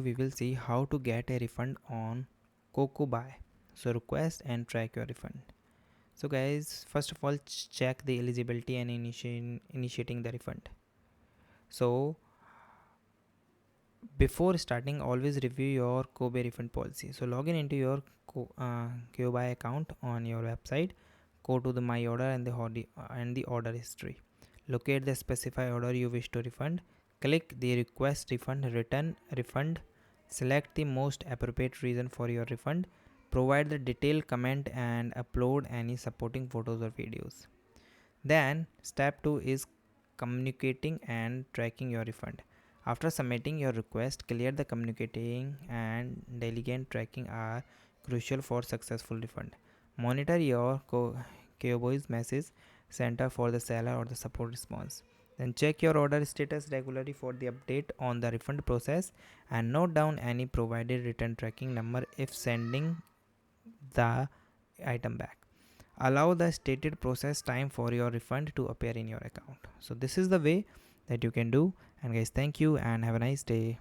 We will see how to get a refund on Kakobuy. So request and track your refund. So guys, first of all, check the eligibility and initiating the refund. So before starting, always review your Kobe refund policy. So log in into your Kobe account on your website. Go to the my order and the order history. Locate the specified order you wish to refund. Click the request refund, return refund. Select the most appropriate reason for your refund. Provide the detailed comment and upload any supporting photos or videos. Then step 2 is communicating and tracking your refund. After submitting your request, clear the communicating and diligent tracking are crucial for successful refund. Monitor your Kakobuy message center for the seller or the support response. Then check your order status regularly for the update on the refund process and note down any provided return tracking number if sending the item back. Allow the stated process time for your refund to appear in your account. So this is the way that you can do. And guys, thank you and have a nice day.